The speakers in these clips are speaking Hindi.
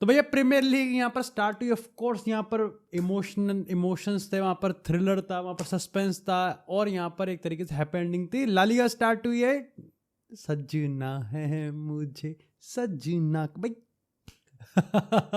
तो भैया प्रीमियर लीग यहाँ पर स्टार्ट हुई, ऑफ कोर्स यहाँ पर इमोशंस थे, वहाँ पर थ्रिलर था, वहाँ पर सस्पेंस था, और यहाँ पर एक तरीके से हैप्पी एंडिंग थी। ला लीगा स्टार्ट हुई है, सजना है मुझे सजना भाई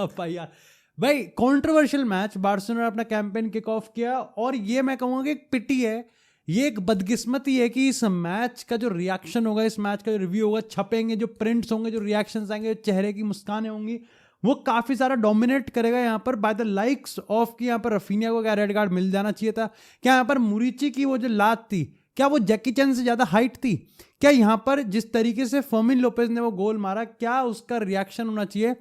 भाई यार, भाई कंट्रोवर्शियल मैच, बार्सिलोना ने अपना कैंपेन किक ऑफ किया, और ये मैं कहूँगा कि एक पिटी है, ये एक बदकिस्मती है कि इस मैच का जो रिएक्शन होगा, इस मैच का जो रिव्यू होगा, छपेंगे जो प्रिंट्स होंगे, जो रिएक्शंस आएंगे, चेहरे की मुस्कानें होंगी, वो काफी सारा डोमिनेट करेगा यहाँ पर बाय द लाइक्स ऑफ कि यहाँ पर रफीनिया को क्या रेड कार्ड मिल जाना चाहिए था, क्या यहाँ पर मुरीची की वो जो लात थी, क्या वो जैकी चैन से ज्यादा हाइट थी, क्या यहाँ पर जिस तरीके से फर्मिन लोपेज ने वो गोल मारा, क्या उसका रिएक्शन होना चाहिए।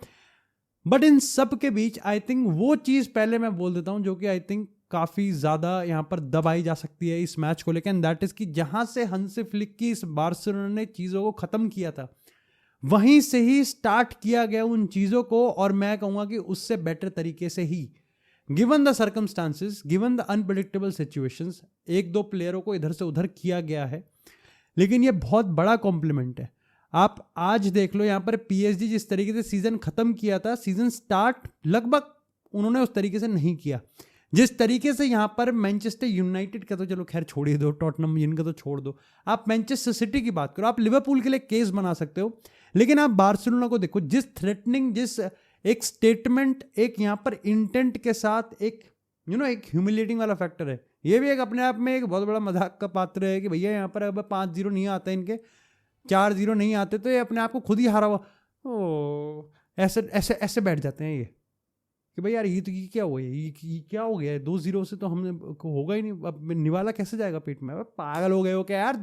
बट इन सब के बीच आई थिंक वो चीज पहले मैं बोल देता हूं जो कि आई थिंक काफी ज्यादा यहां पर दबाई जा सकती है इस मैच को लेकर, एंड दैट इज कि जहां से हंसी फ्लिक की इस बार्सिलोना ने चीजों को खत्म किया था, वहीं से ही स्टार्ट किया गया उन चीजों को, और मैं कहूंगा कि उससे बेटर तरीके से ही, given the circumstances, given the unpredictable situations, एक दो प्लेयरों को इधर से उधर किया गया है, लेकिन ये बहुत बड़ा कॉम्प्लीमेंट है। आप आज देख लो यहाँ पर पीएसजी जिस तरीके से सीजन खत्म किया था, सीजन स्टार्ट लगभग उन्होंने उस तरीके से नहीं किया जिस तरीके से यहाँ पर मैनचेस्टर यूनाइटेड का, तो चलो खैर छोड़ ही दो, टॉटनम इनका तो छोड़ दो, आप मैनचेस्टर सिटी की बात करो, आप लिवरपूल के लिए केस बना सकते हो, लेकिन आप बार्सिलोना को देखो, जिस थ्रेटनिंग, जिस एक स्टेटमेंट, एक यहाँ पर इंटेंट के साथ, एक एक ह्यूमिलेटिंग वाला फैक्टर है, ये भी एक अपने आप में एक बहुत बड़ा मजाक का पात्र है कि भैया यहाँ पर अब 5-0 नहीं आता, इनके 4-0 नहीं आते, तो ये अपने आप को खुद ही हारा हुआ, ओ ऐसे ऐसे ऐसे बैठ जाते हैं ये कि भाई यार ये तो ये क्या हुआ, ये क्या हो गया है, 2-0 से तो हमने होगा ही नहीं, अब निवाला कैसे जाएगा पेट में, पागल हो गए हो क्या यार।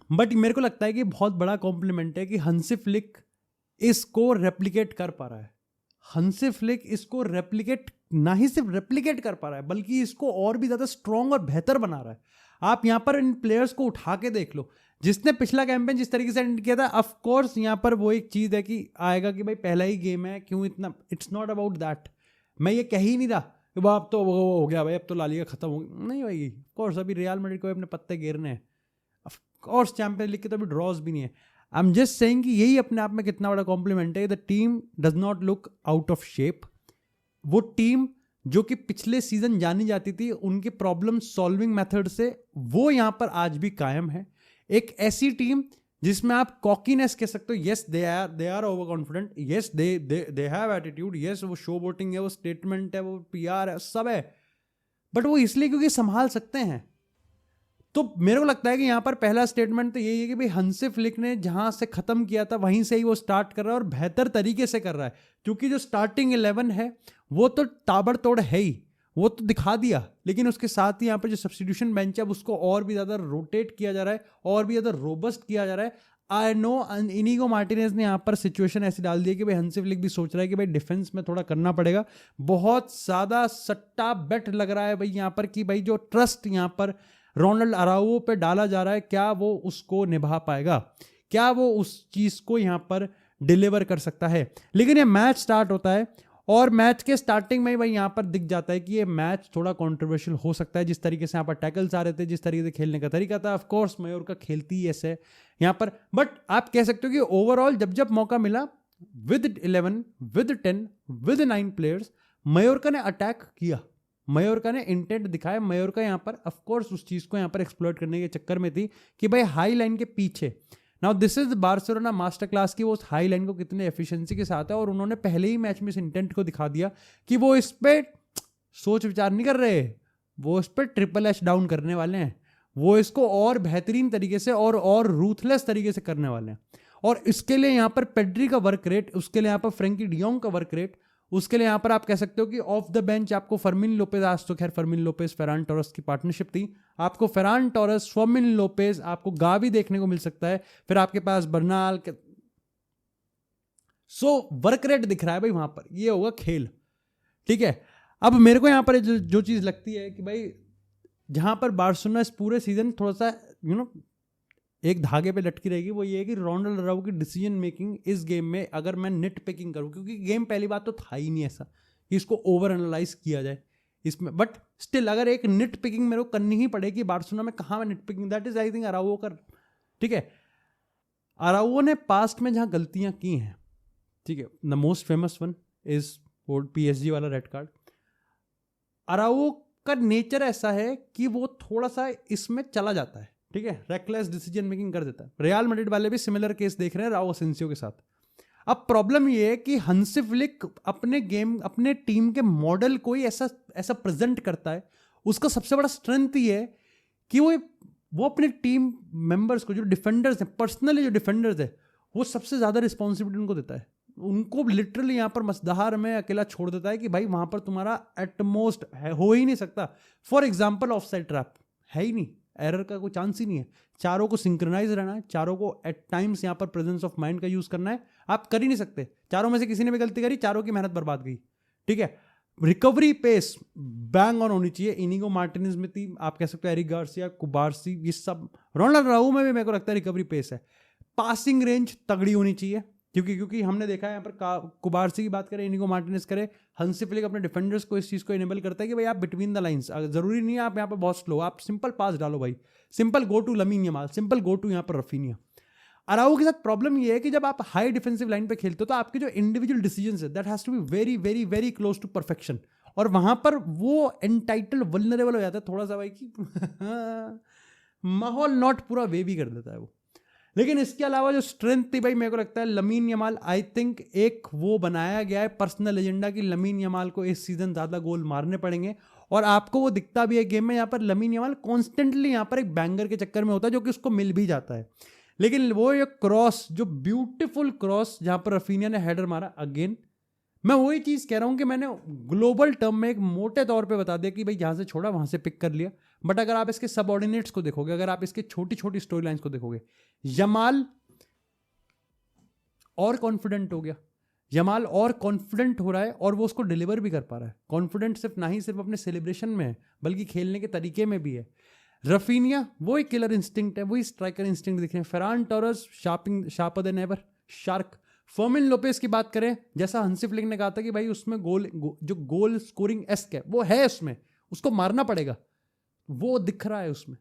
बट मेरे को लगता है कि बहुत बड़ा कॉम्प्लीमेंट है कि हंसी फ्लिक इसको रेप्लिकेट कर पा रहा है, हंसी फ्लिक इसको रेप्लिकेट, ना ही सिर्फ रेप्लिकेट कर पा रहा है बल्कि इसको और भी ज्यादा स्ट्रॉन्ग और बेहतर बना रहा है। आप यहां पर इन प्लेयर्स को उठा के देख लो, जिसने पिछला कैंपेन जिस तरीके से एंड किया था, ऑफ कोर्स यहां पर वो एक चीज है कि आएगा कि भाई पहला ही गेम है, क्यों इतना, इट्स नॉट अबाउट दैट, मैं ये कह ही नहीं रहा कि अब तो वो हो गया भाई, अब तो ला लीगा खत्म हो गया, नहीं भाई, ऑफ कोर्स अभी रियल मैड्रिड को अपने पत्ते गिरने हैं, ऑफ कोर्स चैंपियंस लीग के तो अभी ड्रॉज भी नहीं है। आई एम जस्ट सेइंग कि यही अपने आप में कितना बड़ा कॉम्प्लीमेंट है, the team does not look out of shape. वो टीम जो कि पिछले सीजन जानी जाती थी उनके प्रॉब्लम सॉल्विंग मेथड से, वो यहां पर आज भी कायम है। एक ऐसी टीम जिसमें आप कॉकीनेस कह सकते हो, yes they are over confident, yes they have attitude, yes वो शो बोटिंग है, वो स्टेटमेंट है, वो पीआर है, सब है, बट वो इसलिए क्योंकि संभाल सकते हैं। तो मेरे को लगता है कि यहाँ पर पहला स्टेटमेंट तो यही है कि भाई हंसी फ्लिक ने जहां से खत्म किया था वहीं से ही वो स्टार्ट कर रहा है, और बेहतर तरीके से कर रहा है, क्योंकि जो स्टार्टिंग 11 है वो तो ताबड़तोड़ है ही, वो तो दिखा दिया, लेकिन उसके साथ ही यहाँ पर जो सब्स्टिट्यूशन बेंच है उसको और भी ज्यादा रोटेट किया जा रहा है, और भी ज्यादा रोबस्ट किया जा रहा है। आई नो इनिगो मार्टिनेज ने यहाँ पर सिचुएशन ऐसी डाल दी है कि भाई हंसी फ्लिक भी सोच रहा है कि भाई डिफेंस में थोड़ा करना पड़ेगा, बहुत ज्यादा सट्टा बेट लग रहा है भाई यहाँ पर कि भाई जो ट्रस्ट यहाँ पर रोनाल्ड अराउओ पे डाला जा रहा है, क्या वो उसको निभा पाएगा, क्या वो उस चीज को यहां पर डिलीवर कर सकता है। लेकिन ये मैच स्टार्ट होता है, और मैच के स्टार्टिंग में भाई यहां पर दिख जाता है कि ये मैच थोड़ा कंट्रोवर्शियल हो सकता है, जिस तरीके से यहां पर टैकल्स आ रहे थे, जिस तरीके से खेलने का तरीका था। ऑफ कोर्स मयोर्का खेलती ही ऐसे यहां पर, बट आप कह सकते हो कि ओवरऑल जब जब मौका मिला, विद 11, विद 10, विद 9 प्लेयर्स, मयोर्का ने अटैक किया, मयोर्का ने इंटेंट दिखाया। मयोर्का यहाँ पर ऑफ कोर्स उस चीज को यहाँ पर एक्सप्लॉइट करने के चक्कर में थी कि भाई हाई लाइन के पीछे, now this is Barcelona master class की, वो उस हाई लाइन को कितने एफिशिएंसी के साथ है, और उन्होंने पहले ही मैच में इस इंटेंट को दिखा दिया कि वो इस पे सोच विचार नहीं कर रहे, वो इस पे ट्रिपल एच डाउन करने वाले हैं, वो इसको और बेहतरीन तरीके से और रूथलेस तरीके से करने वाले हैं। और इसके लिए यहाँ पर पेड्री का वर्क रेट, उसके लिए यहाँ पर फ्रेंकी डियोंग का वर्क रेट, उसके लिए यहां पर आप कह सकते हो कि ऑफ द बेंच आपको फर्मिन लोपेज, आज तो खैर फर्मिन लोपेज फेरान टोरस की पार्टनरशिप थी, आपको फेरान टोरस, फर्मिन लोपेज, आपको गावी देखने को मिल सकता है, फिर आपके पास बर्नाल के, सो वर्क रेट दिख रहा है भाई वहां पर, ये होगा खेल, ठीक है। अब मेरे को यहां पर जो चीज लगती है कि भाई जहां पर बार्सिलोना इस पूरे सीजन थोड़ा सा एक धागे पे लटकी रहेगी, वो ये है कि रोनाल्ड अराउओ की डिसीजन मेकिंग इस गेम में, अगर मैं निट पिकिंग करूं, क्योंकि गेम पहली बात तो था ही नहीं ऐसा कि इसको ओवर एनालाइज किया जाए इसमें, बट स्टिल अगर एक निट पिकिंग मेरे को करनी ही पड़ेगी बार्सिलोना में, कहां में nit picking, that is I think Araujo का, ठीक है। अराउओ ने पास्ट में जहां गलतियां की हैं, ठीक है, the most famous one is वो PSG वाला रेड कार्ड। अराओ का नेचर ऐसा है कि वो थोड़ा सा इसमें चला जाता है, ठीक है, रेकलेस डिसीजन मेकिंग कर देता है। रियल मैड्रिड वाले भी सिमिलर केस देख रहे हैं राउ असेंसियो के साथ। अब प्रॉब्लम ये है कि हंसी फ्लिक अपने टीम के मॉडल को ही ऐसा प्रेजेंट करता है। उसका सबसे बड़ा स्ट्रेंथ ये है कि वो अपने टीम मेंबर्स को, जो डिफेंडर्स हैं, पर्सनली जो डिफेंडर्स है, वो सबसे ज्यादा रिस्पॉन्सिबिलिटी उनको देता है। उनको लिटरली यहाँ पर मसदहार में अकेला छोड़ देता है कि भाई वहां पर तुम्हारा एटमोस्ट हो ही नहीं सकता। For example of side trap है ही नहीं, एरर का कोई चांस ही नहीं है। चारों को सिंक्रोनाइज रहना है, चारों को एट टाइम्स यहाँ पर प्रेजेंस ऑफ माइंड का यूज करना है। आप कर ही नहीं सकते, चारों में से किसी ने भी गलती करी, चारों की मेहनत बर्बाद गई, ठीक है। रिकवरी पेस बैंग ऑन होनी चाहिए। इनिगो मार्टिनेज में थी, आप कह सकते हो एरिक गार्सिया, कुबार्सी, ये सब। रोनाल्ड राऊ में भी मेरे को लगता है रिकवरी पेस है। पासिंग रेंज तगड़ी होनी चाहिए, क्योंकि हमने देखा है यहाँ पर कुबार्सी की बात करें, इनिगो मार्टिनेज करे, हंसी फ्लिक अपने डिफेंडर्स को इस चीज़ को इनेबल करता है कि भाई आप बिटवीन द लाइंस, जरूरी नहीं है आप यहाँ पर बहुत स्लो, आप सिंपल पास डालो भाई, simple go to Lamine Yamal, simple go to यहाँ पर रफीनिया। अराओ के साथ प्रॉब्लम ये है कि जब आप हाई डिफेंसिव लाइन पे खेलते हो तो आपके जो इंडिविजुअल डिसीजंस है that has to be very very very close to perfection, और वहां पर वो एंटाइटल वल्नरेबल हो जाता है थोड़ा सा भाई कि माहौल नॉट पूरा वेवी कर देता है वो। लेकिन इसके अलावा जो स्ट्रेंथ थी भाई, मेरे को लगता है लमीन यमाल, आई थिंक एक वो बनाया गया है पर्सनल एजेंडा कि लमीन यमाल को इस सीजन ज्यादा गोल मारने पड़ेंगे, और आपको वो दिखता भी है गेम में। यहाँ पर लमीन यमाल कॉन्स्टेंटली यहाँ पर एक बैंगर के चक्कर में होता है, जो कि उसको मिल भी जाता है। लेकिन वो एक क्रॉस, जो ब्यूटीफुल क्रॉस जहां पर रफीनिया ने हेडर मारा, अगेन मैं वही चीज कह रहा हूं कि मैंने ग्लोबल टर्म में एक मोटे तौर पे बता दिया कि भाई जहां से छोड़ा वहां से पिक कर लिया। बट अगर आप इसके सबऑर्डिनेट्स को देखोगे, अगर आप इसके छोटी छोटी स्टोरी लाइंस को देखोगे, यमाल और कॉन्फिडेंट हो गया, यमाल और कॉन्फिडेंट हो रहा है, और वो उसको डिलीवर भी कर पा रहा है। कॉन्फिडेंट सिर्फ ना ही सिर्फ अपने सेलिब्रेशन में है, बल्कि खेलने के तरीके में भी है। रफीनिया वही किलर इंस्टिंक्ट है, वही स्ट्राइकर इंस्टिंक्ट दिख रहे हैं। Ferran Torres sharper than ever, shark. Fermin Lopez की बात करें, जैसा हंसी फ्लिक ने कहा था कि भाई उसमें जो गोल स्कोरिंग एस्क है वो है उसमें, उसको मारना पड़ेगा, वो दिख रहा है उसमें।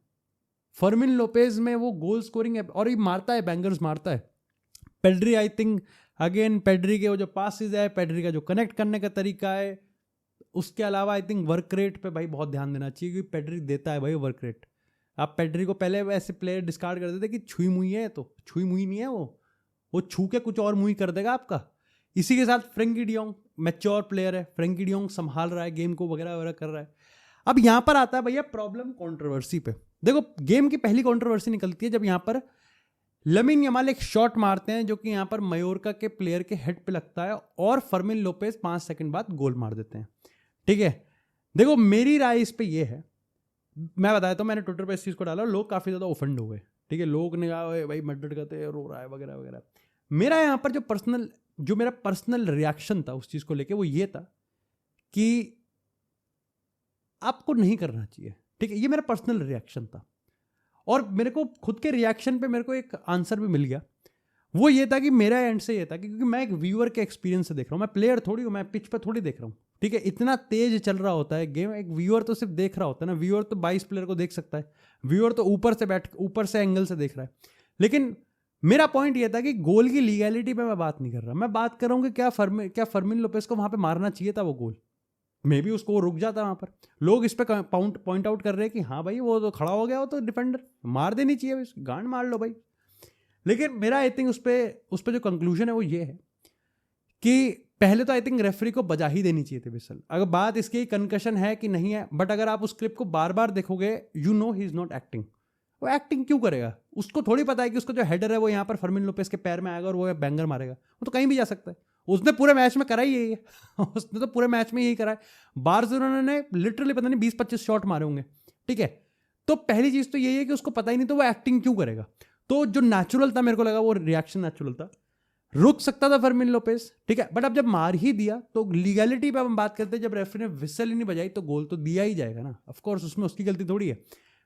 फर्मिन लोपेज में वो गोल स्कोरिंग है, और ये मारता है, बैंगर्स मारता है। Pedri, I think again Pedri के वो जो पासिस है, पेड्री का जो कनेक्ट करने का तरीका है, उसके अलावा आई थिंक वर्क रेट पे भाई बहुत ध्यान देना चाहिए, क्योंकि पेड्री देता है भाई वर्क रेट। आप पेड्री को पहले ऐसे प्लेयर डिस्कार्ड कर देते कि छुई मुई है, तो छुई मुई नहीं है वो छू के कुछ और मुई कर देगा आपका। इसी के साथ फ्रेंकी डियोंग मैच्योर प्लेयर है, फ्रेंकी डियोंग संभाल रहा है गेम को, वगैरह वगैरह कर रहा है। अब यहां पर आता है भैया प्रॉब्लम कंट्रोवर्सी पे। देखो गेम की पहली कंट्रोवर्सी निकलती है जब यहां पर लमीन यमाल एक शॉट मारते हैं जो कि यहां पर मयोर्का के प्लेयर के हेड पे लगता है, और फर्मिन लोपेज 5 सेकंड बाद गोल मार देते हैं, ठीक है। देखो मेरी राय इस पे ये है, मैं बताया तो मैंने ट्विटर पे इस चीज को डाला, लोग काफी ज्यादा ऑफेंड हो गए, ठीक है। लोग ने कहा भाई मैड्रिड का तो रो रहा है वगैरह वगैरह। मेरा यहाँ पर जो मेरा पर्सनल रिएक्शन था उस चीज को लेके, वो ये था कि आपको नहीं करना चाहिए, ठीक है। ये मेरा पर्सनल रिएक्शन था, और मेरे को खुद के रिएक्शन पे मेरे को एक आंसर भी मिल गया। वो ये था कि मेरा एंड से ये था कि क्योंकि मैं एक व्यूअर के एक्सपीरियंस से देख रहा हूँ, मैं प्लेयर थोड़ी हूँ, मैं पिच पे थोड़ी देख रहा हूँ, ठीक है। इतना तेज चल रहा होता है गेम, एक व्यूअर तो सिर्फ देख रहा होता है ना, व्यूअर तो 22 प्लेयर को देख सकता है, व्यूअर तो ऊपर से एंगल से देख रहा है। लेकिन मेरा पॉइंट ये था कि गोल की लीगैलिटी पे मैं बात नहीं कर रहा, मैं बात कर रहा हूँ कि क्या फर्मिन लोपेस को वहां पे मारना चाहिए था वो गोल, मे बी उसको रुक जाता वहां पर। लोग इस पे पॉइंट आउट कर रहे हैं कि हाँ भाई वो तो खड़ा हो गया, वो तो डिफेंडर मार देनी चाहिए, गांड मार लो भाई। लेकिन मेरा आई थिंक उस पर जो कंक्लूजन है वो ये है कि पहले तो आई थिंक रेफरी को बजा ही देनी चाहिए थी विसल। अगर बात इसकी कंकशन है कि नहीं है, बट अगर आप उस क्लिप को बार बार देखोगे, you know he is not acting. वो एक्टिंग क्यों करेगा? उसको थोड़ी पता है कि उसका जो हेडर है वो यहाँ पर फर्मिन लोपेस के पैर में आएगा और वो बैंगर मारेगा, वो तो कहीं भी जा सकता है। उसने पूरे मैच में करा ही यही है उसने तो पूरे मैच में यही करा है। बार्सिलोना ने लिटरली पता नहीं 20-25 शॉट मारे होंगे, ठीक है। तो पहली चीज तो यही है कि उसको पता ही नहीं, तो वो एक्टिंग क्यों करेगा? तो जो नेचुरल था, मेरे को लगा वो रिएक्शन नेचुरल था, रुक सकता था फर्मिन लोपेस, ठीक है। बट अब जब मार ही दिया तो लीगैलिटी पे हम बात करते हैं, जब रेफरी ने विसल ही नहीं बजाई तो गोल तो दिया ही जाएगा ना, ऑफकोर्स उसमें उसकी गलती थोड़ी है।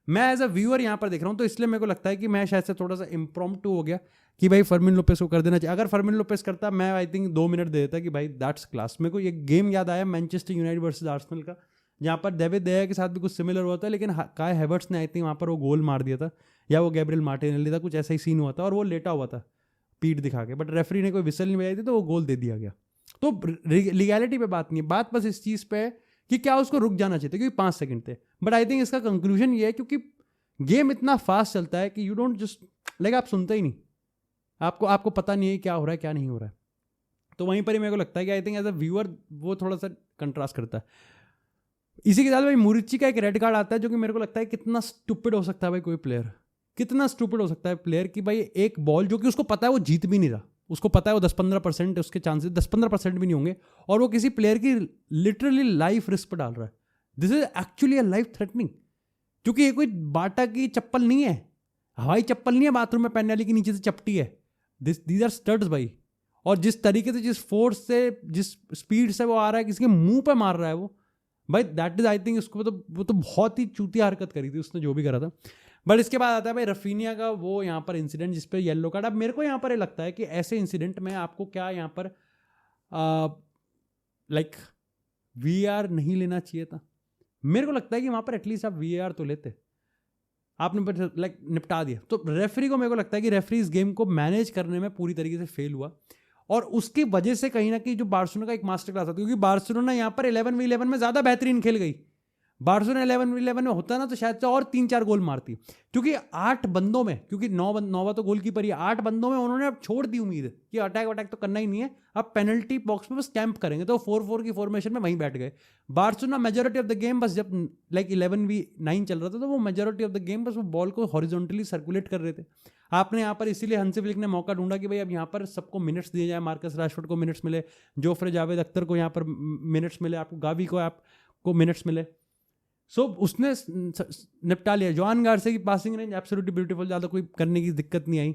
मैं एज अ व्यूअर यहाँ पर देख रहा हूँ, तो इसलिए मेरे को लगता है कि मैं शायद से थोड़ा सा इम्प्रॉम्प्टू हो गया कि भाई फर्मिन लोपेस को कर देना चाहिए। अगर फर्मिन लोपेस करता, मैं आई थिंक 2 मिनट दे देता कि भाई दैट्स क्लास। मेरे को ये गेम याद आया मैनचेस्टर यूनाइटेड वर्सेस आर्सेनल का, जहाँ पर डेविड देया के साथ भी कुछ सिमिलर हुआ था, लेकिन काय हैवर्ट्स ने आई थिंक वहाँ पर वो गोल मार दिया था, या वो गैब्रियल मार्टिनेली था, कुछ ऐसा ही सीन हुआ था, और वो लेटा हुआ था पीठ दिखा के, बट रेफरी ने कोई विसल नहीं बजाई थी तो वो गोल दे दिया गया। तो लीगैलिटी पे बात नहीं है, बात बस इस चीज़ पे है कि क्या उसको रुक जाना चाहिए, क्योंकि 5 सेकंड थे। बट आई थिंक इसका कंक्लूजन ये है क्योंकि गेम इतना फास्ट चलता है कि यू डोंट जस्ट लाइक, आप सुनते ही नहीं, आपको पता नहीं है क्या हो रहा है क्या नहीं हो रहा है। तो वहीं पर ही मेरे को लगता है कि I think as a viewer वो थोड़ा सा कंट्रास्ट करता है। इसी के साथ भाई मुरिची का एक रेड कार्ड आता है जो कि मेरे को लगता है कितना स्टूपिड हो सकता है भाई कोई प्लेयर, कितना स्टूपिड हो सकता है प्लेयर कि भाई एक बॉल जो कि उसको पता है वो जीत भी नहीं रहा, उसको पता है वो 10-15% उसके चांसेस 10-15% भी नहीं होंगे, और वो किसी प्लेयर की लिटरली लाइफ रिस्क पर डाल रहा है। This is actually a life threatening, क्योंकि ये कोई बाटा की चप्पल नहीं है, हवाई चप्पल नहीं है बाथरूम में पहनने वाली की नीचे से चपटी है। दीज आर स्टड्स भाई, और जिस तरीके से, जिस फोर्स से, जिस स्पीड से वो आ रहा है, किसी के मुंह पे मार रहा है वो भाई, दैट इज आई थिंक उसको तो वो तो बहुत ही चूतिया हरकत करी थी उसने जो भी करा था। बट इसके बाद आता है भाई रफीनिया का वो यहाँ पर इंसिडेंट जिसपे येलो कार्ड। अब मेरे को यहाँ पर ये लगता है कि ऐसे इंसिडेंट में आपको क्या यहाँ पर लाइक VAR नहीं लेना चाहिए था। मेरे को लगता है कि वहाँ पर एटलीस्ट आप VAR तो लेते, आपने लाइक निपटा दिया। तो रेफरी को मेरे को लगता है कि रेफरी इस गेम को मैनेज करने में पूरी तरीके से फेल हुआ, और उसकी वजह से कहीं ना कहीं जो बार्सिलोना का एक मास्टर क्लास था, क्योंकि बार्सिलोना यहाँ पर 11v11 में ज़्यादा बेहतरीन खेल गई। बार्सिलोना 11v11 में होता ना तो शायद से और 3-4 गोल मारती, क्योंकि 8 बंदों में, क्योंकि 9 तो गोल कीपर ही, 8 बंदों में उन्होंने अब छोड़ दी उम्मीद कि अटैक तो करना ही नहीं है, अब पेनल्टी बॉक्स में बस कैंप करेंगे, तो 4-4 की फॉर्मेशन में वहीं बैठ गए। Barcelona majority of the game बस जब लाइक 11v9 चल रहा था तो वो मेजोरिटी ऑफ द गेम बस वो बॉल को हॉरिजॉन्टली सर्कुलेट कर रहे थे। आपने यहाँ पर इसीलिए हंसी फ्लिक ने मौका ढूंढा कि भाई अब यहाँ पर सबको मिनट्स दिए जाए, मार्कस राशफोर्ड को मिनट्स मिले, जोफ्रे जावेद अख्तर को यहाँ पर मिनट्स मिले, आपको गावी को आपको मिनट्स मिले। सो उसने निपटा लिया। जॉन गार्से की पासिंग रेंज एब्सोल्युटली ब्यूटीफुल, ज़्यादा कोई करने की दिक्कत नहीं आई।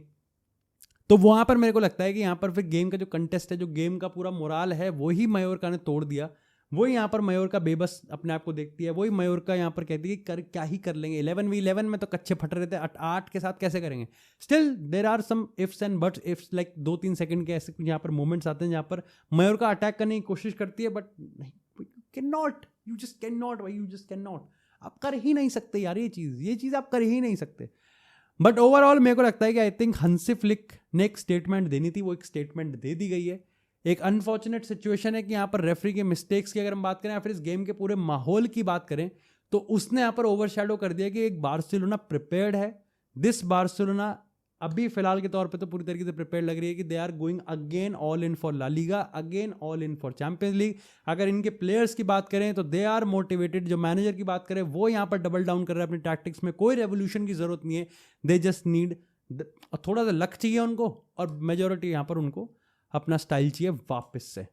तो वहाँ पर मेरे को लगता है कि यहाँ पर फिर गेम का जो कंटेस्ट है, जो गेम का पूरा मोराल है, वही मयोरका ने तोड़ दिया। वही यहाँ पर मयोरका बेबस अपने आप को देखती है, वही मयोरका यहाँ पर कहती है कि कर क्या ही कर लेंगे, 11v11 में तो कच्चे फट रहे थे, 8 के साथ कैसे करेंगे। Still there are some ifs and buts, ifs like 2-3 second के ऐसे यहाँ पर मोमेंट्स आते हैं जहाँ पर मयोरका अटैक करने की कोशिश करती है, बट नहीं, यू जस्ट कैन नॉट भाई, यू जस्ट कैन नॉट, आप कर ही नहीं सकते यार, ये चीज़ आप कर ही नहीं सकते। बट ओवरऑल मेरे को लगता है कि आई थिंक हंसी फ्लिक ने एक स्टेटमेंट देनी थी, वो एक स्टेटमेंट दे दी गई है। एक अनफॉर्चुनेट सिचुएशन है कि यहाँ पर रेफरी के मिस्टेक्स की अगर हम बात करें या फिर इस गेम के पूरे माहौल की बात करें, तो उसने यहाँ पर ओवरशैडो कर दिया कि एक बार्सिलोना प्रिपेयर्ड है। दिस बार्सिलोना अभी फिलहाल के तौर पे तो पूरी तरीके से प्रिपेयर लग रही है कि they are going again all in for La Liga, again all in for Champions League. अगर इनके प्लेयर्स की बात करें तो दे आर मोटिवेटेड। जो मैनेजर की बात करें वो यहाँ पर डबल डाउन कर रहा है अपनी टैक्टिक्स में, कोई रेवोल्यूशन की जरूरत नहीं है, दे जस्ट नीड थोड़ा सा लक चाहिए उनको, और मेजोरिटी यहाँ पर उनको अपना स्टाइल चाहिए वापस से।